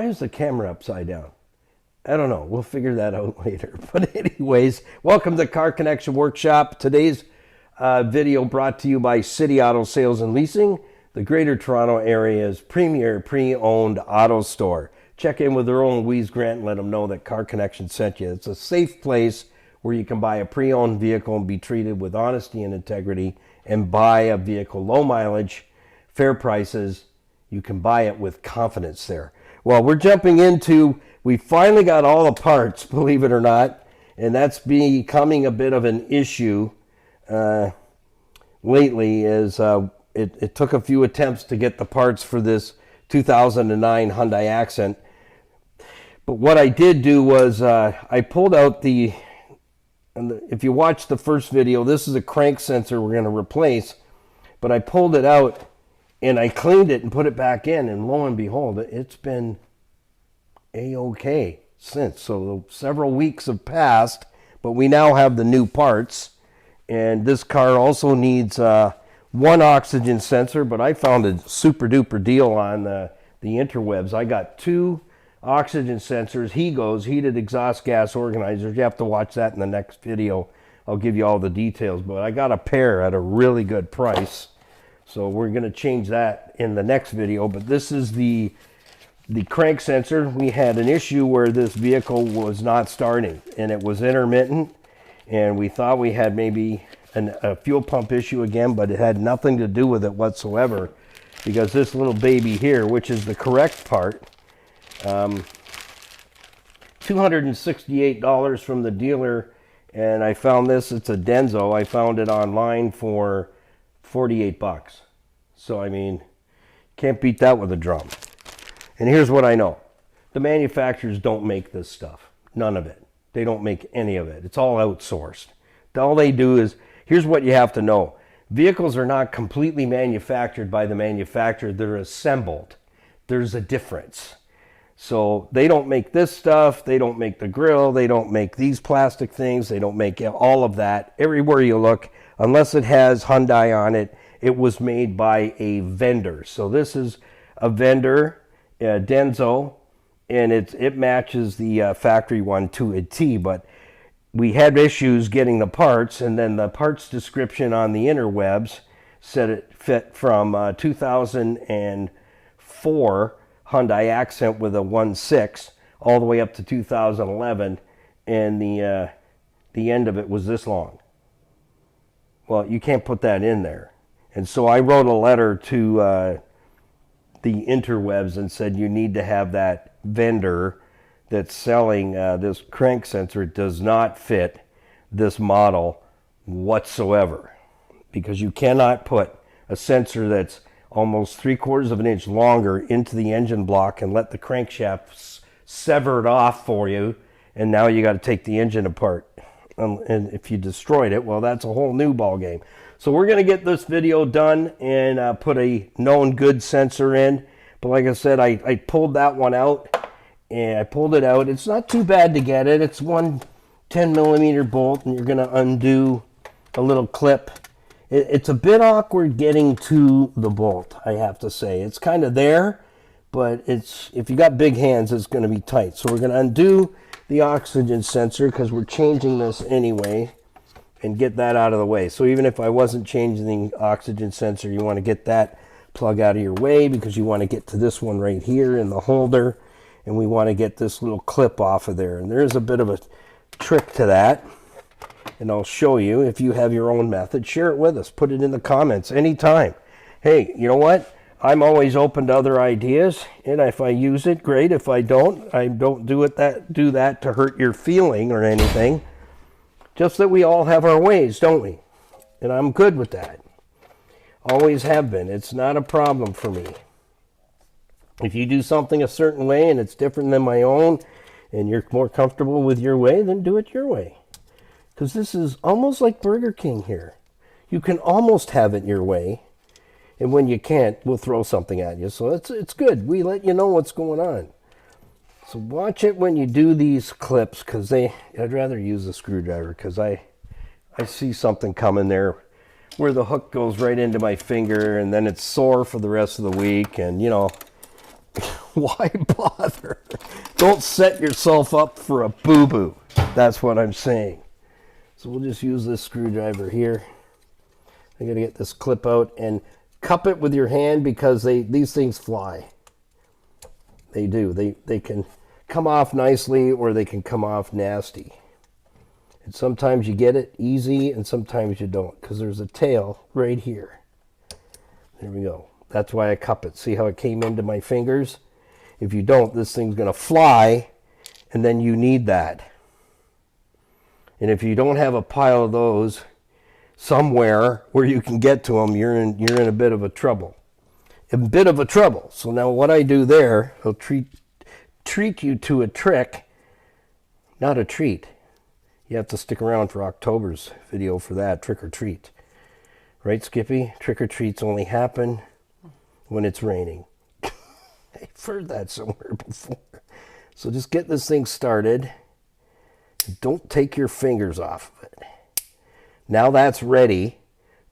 is the camera upside down? I don't know. We'll figure that out later. But anyways, welcome to Car Connection Workshop. Today's video brought to you by City Auto Sales and Leasing, the Greater Toronto Area's premier pre-owned auto store. Check in with Earl and Louise Grant and let them know that Car Connection sent you. It's a safe place where you can buy a pre-owned vehicle and be treated with honesty and integrity, and buy a vehicle low mileage, fair prices. You can buy it with confidence there. Well, we're jumping into, we finally got all the parts, believe it or not, and that's becoming a bit of an issue lately. It took a few attempts to get the parts for this 2009 Hyundai Accent. But what I did do was I pulled out if you watch the first video, this is a crank sensor we're going to replace, but I pulled it out and I cleaned it and put it back in, and lo and behold, it's been a-okay since. So several weeks have passed, but we now have the new parts. And this car also needs one oxygen sensor, but I found a super duper deal on the interwebs. I got two oxygen sensors, heated exhaust gas organizers. You have to watch that in the next video. I'll give you all the details, but I got a pair at a really good price. So we're going to change that in the next video. But this is the crank sensor. We had an issue where this vehicle was not starting and it was intermittent, and we thought we had maybe a fuel pump issue again, but it had nothing to do with it whatsoever, because this little baby here, which is the correct part, $268 from the dealer, and I found this, it's a Denso. I found it online for 48 bucks. So I mean, can't beat that with a drum. And here's what I know. The manufacturers don't make this stuff. None of it. They don't make any of it. It's all outsourced. All they do is, here's what you have to know. Vehicles are not completely manufactured by the manufacturer. They're assembled. There's a difference. So they don't make this stuff. They don't make the grill. They don't make these plastic things. They don't make all of that. Everywhere you look, unless it has Hyundai on it, it was made by a vendor. So this is a vendor, Denso, and it matches the factory one to a T. But we had issues getting the parts, and then the parts description on the interwebs said it fit from 2004 Hyundai Accent with a 1.6 all the way up to 2011, and the end of it was this long. Well, you can't put that in there. And so I wrote a letter to the interwebs and said, you need to have that vendor that's selling this crank sensor. It does not fit this model whatsoever, because you cannot put a sensor that's almost 3/4 of an inch longer into the engine block and let the crankshaft sever it off for you, and now you got to take the engine apart. And if you destroyed it, well, that's a whole new ball game. So we're going to get this video done and put a known good sensor in. But like I said, I pulled that one out, and I pulled it out. It's not too bad to get it. It's one 10mm bolt, and you're going to undo a little clip. It's a bit awkward getting to the bolt, I have to say. It's kind of there, but if you got big hands, it's going to be tight. So we're going to undo the oxygen sensor, because we're changing this anyway, and get that out of the way. So even if I wasn't changing the oxygen sensor, you want to get that plug out of your way, because you want to get to this one right here in the holder, and we want to get this little clip off of there. And there's a bit of a trick to that, and I'll show you. If you have your own method, share it with us. Put it in the comments anytime. Hey, you know what? I'm always open to other ideas, and if I use it, great. If I don't do that to hurt your feeling or anything. Just that we all have our ways, don't we? And I'm good with that. Always have been. It's not a problem for me. If you do something a certain way and it's different than my own, and you're more comfortable with your way, then do it your way. Because this is almost like Burger King here. You can almost have it your way, and when you can't, we'll throw something at you. So it's good. We let you know what's going on. So watch it when you do these clips, because I'd rather use a screwdriver, because I see something coming there where the hook goes right into my finger, and then it's sore for the rest of the week, and you know, Why bother? Don't set yourself up for a boo-boo. That's what I'm saying. So we'll just use this screwdriver here. I gotta get this clip out and cup it with your hand because these things fly. They do. They can come off nicely or they can come off nasty. And sometimes you get it easy and sometimes you don't because there's a tail right here. There we go. That's why I cup it. See how it came into my fingers? If you don't, this thing's going to fly, and then you need that. And if you don't have a pile of those somewhere where you can get to them, you're in a bit of a trouble. So now what I do there, I'll treat you to a trick, not a treat. You have to stick around for October's video for that, trick or treat. Right, Skippy? Trick or treats only happen when it's raining. I've heard that somewhere before. So just get this thing started. Don't take your fingers off of it. Now that's ready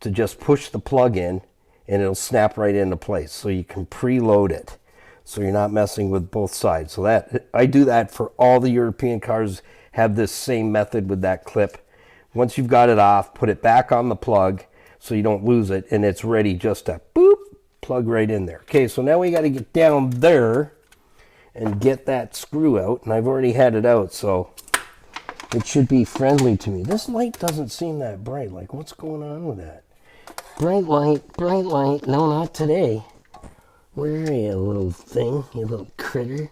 to just push the plug in and it'll snap right into place. So you can preload it so you're not messing with both sides. So that I do that for all the European cars, have this same method with that clip. Once you've got it off, put it back on the plug so you don't lose it, and it's ready just to boop, plug right in there. Okay, so now we got to get down there and get that screw out, and I've already had it out, so it should be friendly to me. This light doesn't seem that bright. Like, what's going on with that? Bright light. No, not today. Where are you, little thing? You little critter.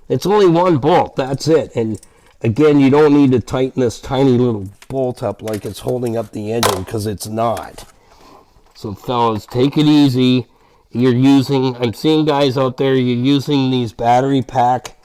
It's only one bolt. That's it. And again, you don't need to tighten this tiny little bolt up like it's holding up the engine, because it's not. So fellas, take it easy. I'm seeing guys out there, you're using these battery pack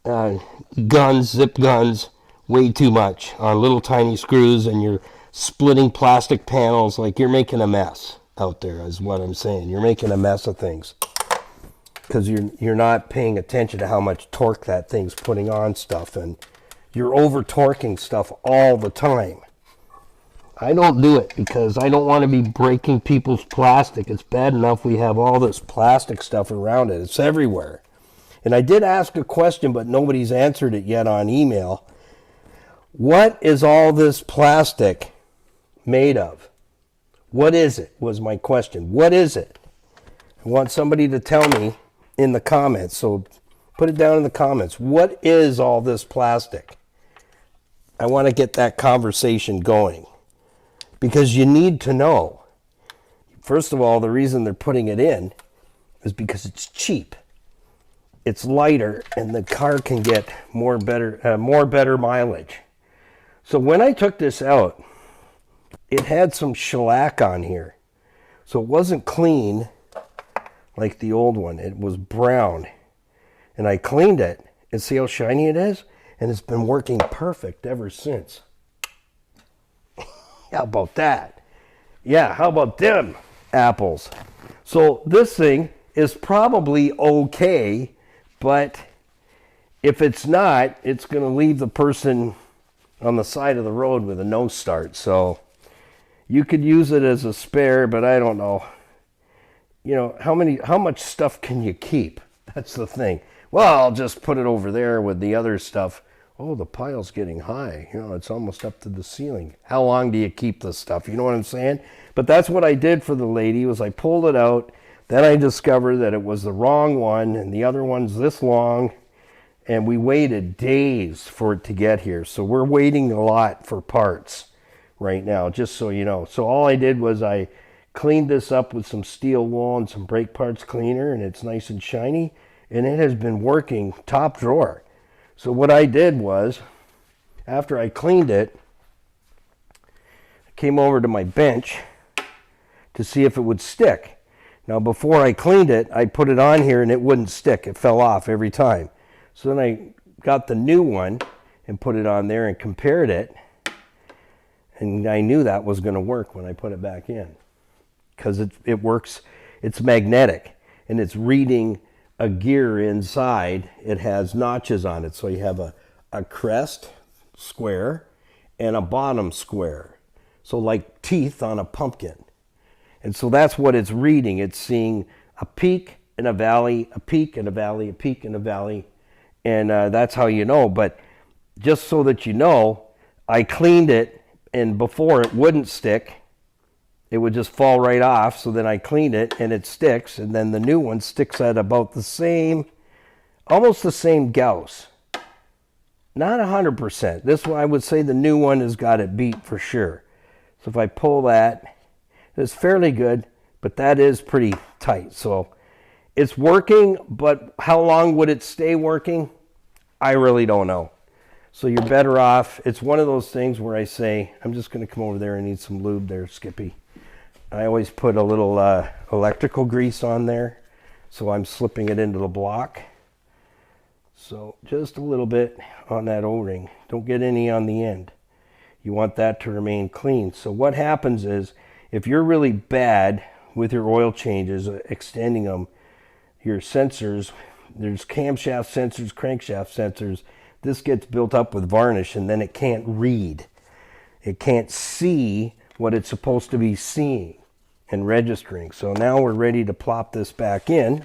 guns, zip guns, way too much on little tiny screws, and you're splitting plastic panels. Like, you're making a mess out there is what I'm saying. You're making a mess of things because you're not paying attention to how much torque that thing's putting on stuff, and you're over torquing stuff all the time. I don't do it because I don't want to be breaking people's plastic. It's bad enough we have all this plastic stuff around it. It's everywhere. And I did ask a question, but nobody's answered it yet on email. What is all this plastic made of? What is it, was my question. What is it? I want somebody to tell me in the comments. So put it down in the comments. What is all this plastic? I want to get that conversation going, because you need to know. First of all, the reason they're putting it in is because it's cheap. It's lighter, and the car can get more better mileage. So when I took this out, it had some shellac on here. So it wasn't clean like the old one. It was brown. And I cleaned it, and see how shiny it is? And it's been working perfect ever since. How about that? Yeah, how about them apples? So this thing is probably okay, but if it's not, it's going to leave the person on the side of the road with a no start. So you could use it as a spare, but I don't know. You know, how much stuff can you keep? That's the thing. Well, I'll just put it over there with the other stuff. Oh, the pile's getting high. You know, it's almost up to the ceiling. How long do you keep this stuff? You know what I'm saying? But that's what I did for the lady, was I pulled it out. Then I discovered that it was the wrong one, and the other one's this long. And we waited days for it to get here. So we're waiting a lot for parts right now, just so you know. So all I did was I cleaned this up with some steel wool and some brake parts cleaner, and it's nice and shiny. And it has been working top drawer. So what I did was, after I cleaned it, I came over to my bench to see if it would stick. Now before I cleaned it, I put it on here and it wouldn't stick. It fell off every time. So then I got the new one and put it on there and compared it. And I knew that was going to work when I put it back in. Because it works, it's magnetic, and it's reading a gear inside. It has notches on it, so you have a crest square and a bottom square, so like teeth on a pumpkin. And so that's what it's reading. It's seeing a peak in a valley, a peak in a valley, a peak in a valley, and that's how you know. But just so that you know, I cleaned it, and before it wouldn't stick. It would just fall right off, so then I cleaned it, and it sticks, and then the new one sticks at about the same, almost the same gauss. Not 100%. This one, I would say the new one has got it beat for sure. So if I pull that, it's fairly good, but that is pretty tight. So it's working, but how long would it stay working? I really don't know. So you're better off. It's one of those things where I say, I'm just going to come over there and need some lube there, Skippy. I always put a little electrical grease on there, so I'm slipping it into the block. So just a little bit on that O-ring. Don't get any on the end. You want that to remain clean. So what happens is, if you're really bad with your oil changes, extending them, your sensors, there's camshaft sensors, crankshaft sensors, this gets built up with varnish, and then it can't read. It can't see what it's supposed to be seeing and registering. So now we're ready to plop this back in.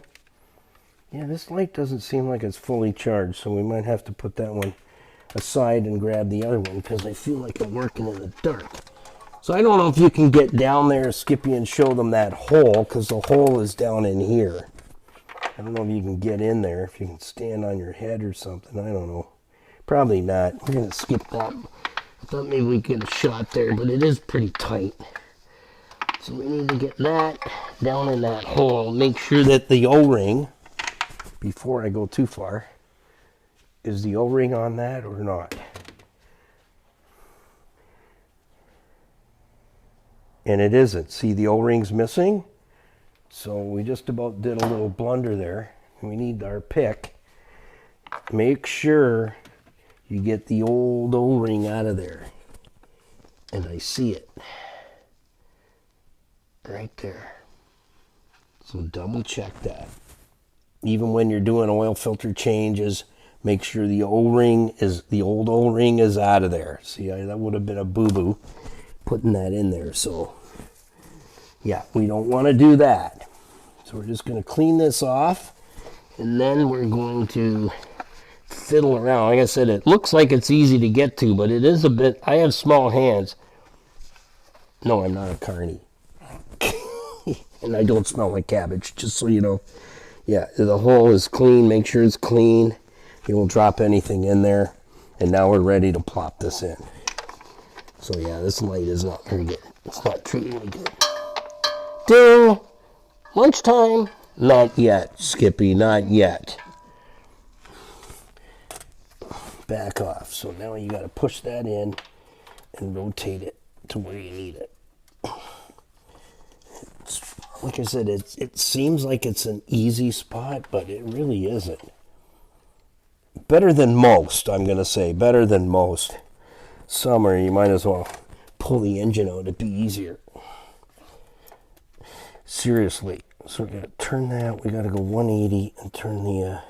Yeah, this light doesn't seem like it's fully charged, so we might have to put that one aside and grab the other one, because I feel like I'm working in the dark. So I don't know if you can get down there, Skippy, and show them that hole, because the hole is down in here. I don't know if you can get in there, if you can stand on your head or something. I don't know. Probably not. We're going to skip that. I thought maybe we could get a shot there, but it is pretty tight. So we need to get that down in that hole. Make sure that the O-ring, before I go too far, is the O-ring on that or not? And it isn't. See, the O-ring's missing. So we just about did a little blunder there. We need our pick. Make sure you get the old O-ring out of there. And I see it. Right there. So double check that. Even when you're doing oil filter changes, make sure the O-ring is, the old O-ring is out of there. See, that would have been a boo-boo putting that in there. So yeah, we don't want to do that. So we're just going to clean this off, and then we're going to fiddle around. Like I said, it looks like it's easy to get to, but it is a bit, I have small hands. No, I'm not a carny. And I don't smell like cabbage, just so you know. Yeah, the hole is clean. Make sure it's clean. You won't drop anything in there. And now we're ready to plop this in. So yeah, this light is not very good. It's not treating me good. Ding! Lunchtime. Not yet, Skippy, not yet. Back off. So now you got to push that in and rotate it to where you need it. Like I said, it seems like it's an easy spot, but it really isn't. Better than most, I'm going to say. Better than most. Summer, you might as well pull the engine out. It'd be easier. Seriously. So we're going to turn that. We got to go 180 and turn the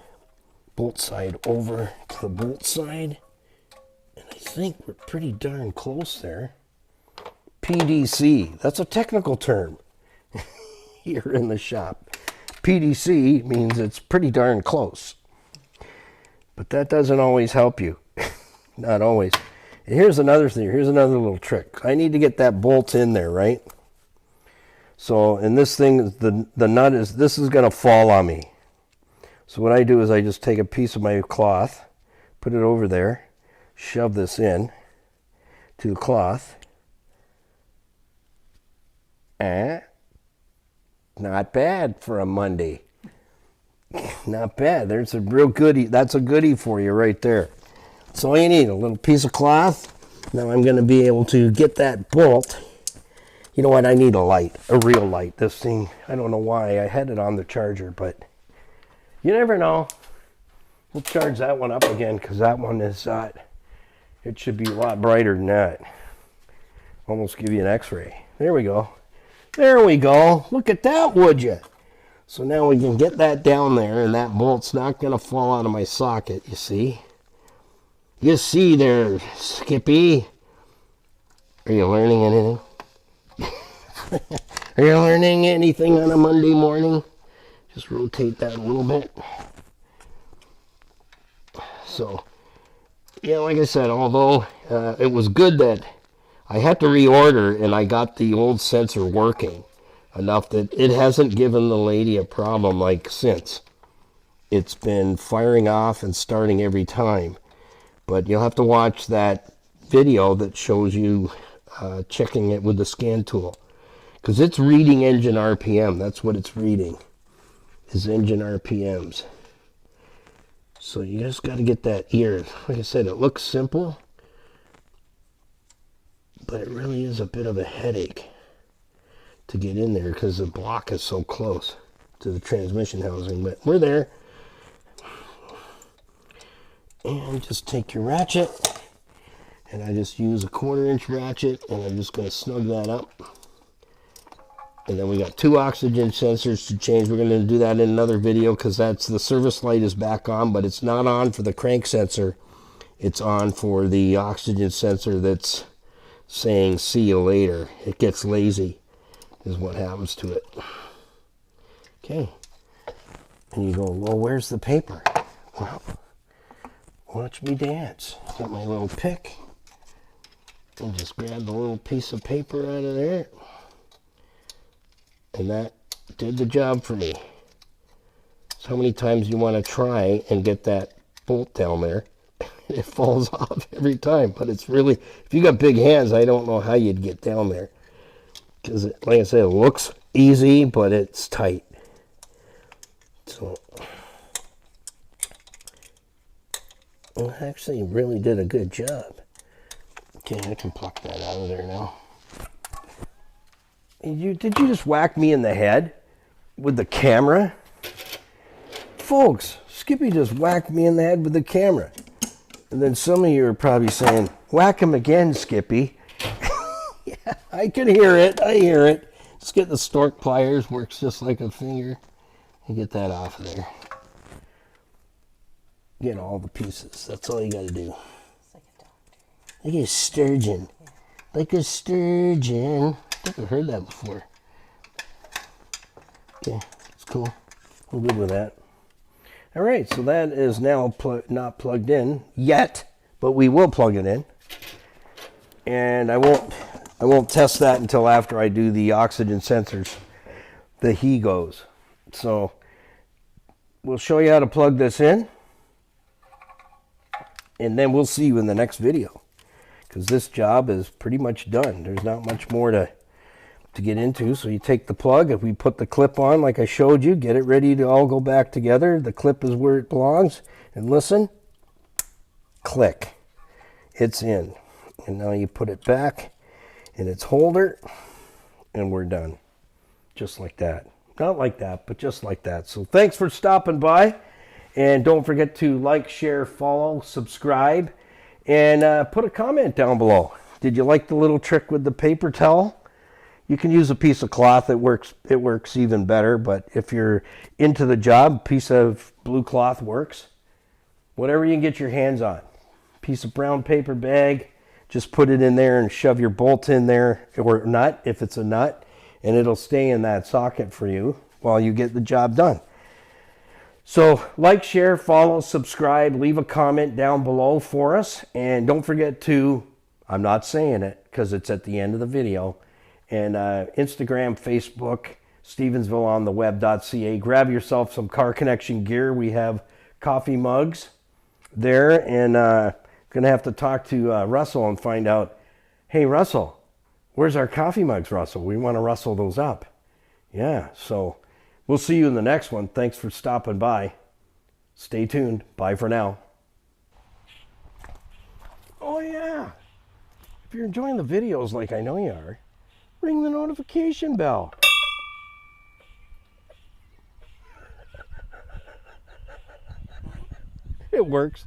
bolt side over to the bolt side. And I think we're pretty darn close there. PDC. That's a technical term here in the shop. PDC means it's pretty darn close. But that doesn't always help you. Not always. And here's another thing. Here's another little trick. I need to get that bolt in there, right? So, and this thing, the nut is, this is going to fall on me. So what I do is I just take a piece of my cloth, put it over there, shove this in to the cloth. Not bad for a Monday. Not bad. There's a real goodie. That's a goodie for you right there. That's all you need, a little piece of cloth. Now I'm going to be able to get that bolt. You know what? I need a light, a real light. This thing, I don't know why I had it on the charger, but you never know. We'll charge that one up again, because that one is, it should be a lot brighter than that. Almost give you an x-ray. There we go. There we go. Look at that, would you? So now we can get that down there, and that bolt's not going to fall out of my socket, you see? You see there, Skippy? Are you learning anything? Are you learning anything on a Monday morning? Just rotate that a little bit. So, yeah, like I said, although it was good that I had to reorder and I got the old sensor working enough that it hasn't given the lady a problem like since. It's been firing off and starting every time. But you'll have to watch that video that shows you checking it with the scan tool. Because it's reading engine RPM. That's what it's reading, is engine RPMs. So you just got to get that ear. Like I said, it looks simple, but it really is a bit of a headache to get in there because the block is so close to the transmission housing. But we're there. And just take your ratchet, and I just use a 1/4-inch ratchet, and I'm just going to snug that up. And then we got 2 oxygen sensors to change. We're going to do that in another video because that's the service light is back on, but it's not on for the crank sensor. It's on for the oxygen sensor that's saying see you later. It gets lazy is what happens to it. Okay. And you go, well, where's the paper? Well, watch me dance. Got my little pick. And just grab the little piece of paper out of there. And that did the job for me. So how many times you want to try and get that bolt down there? It falls off every time. But it's really, if you got big hands, I don't know how you'd get down there. Because, like I said, it looks easy, but it's tight. So, well, actually really did a good job. Okay, I can pluck that out of there now. Did you just whack me in the head with the camera? Folks, Skippy just whacked me in the head with the camera. And then some of you are probably saying, whack him again, Skippy. Yeah, I can hear it. I hear it. Just get the stork pliers. Works just like a finger. And get that off of there. Get all the pieces. That's all you got to do. Like a sturgeon. Like a sturgeon. I think I've heard that before. Okay, it's cool. I'm good with that. All right, so that is now not plugged in yet, but we will plug it in. And I won't test that until after I do the oxygen sensors, the HEGOs. So we'll show you how to plug this in, and then we'll see you in the next video, because this job is pretty much done. There's not much more to get into. So you take the plug, if we put the clip on like I showed you, get it ready to all go back together. The clip is where it belongs, and listen, click, it's in. And now you put it back in its holder, and we're done. Just like that. Not like that, but just like that. So thanks for stopping by, and don't forget to like, share, follow, subscribe, and put a comment down below. Did you like the little trick with the paper towel? You can use a piece of cloth. It works even better, but if you're into the job, a piece of blue cloth works. Whatever you can get your hands on. Piece of brown paper bag, just put it in there and shove your bolt in there, or nut, if it's a nut, and it'll stay in that socket for you while you get the job done. So like, share, follow, subscribe, leave a comment down below for us, and don't forget to, I'm not saying it because it's at the end of the video, and Instagram, Facebook, Stevensvilleontheweb.ca. Grab yourself some Car Connection gear. We have coffee mugs there, and going to have to talk to Russell and find out, hey, Russell, where's our coffee mugs, Russell? We want to rustle those up. Yeah, so we'll see you in the next one. Thanks for stopping by. Stay tuned. Bye for now. Oh, yeah. If you're enjoying the videos like I know you are, ring the notification bell. It works.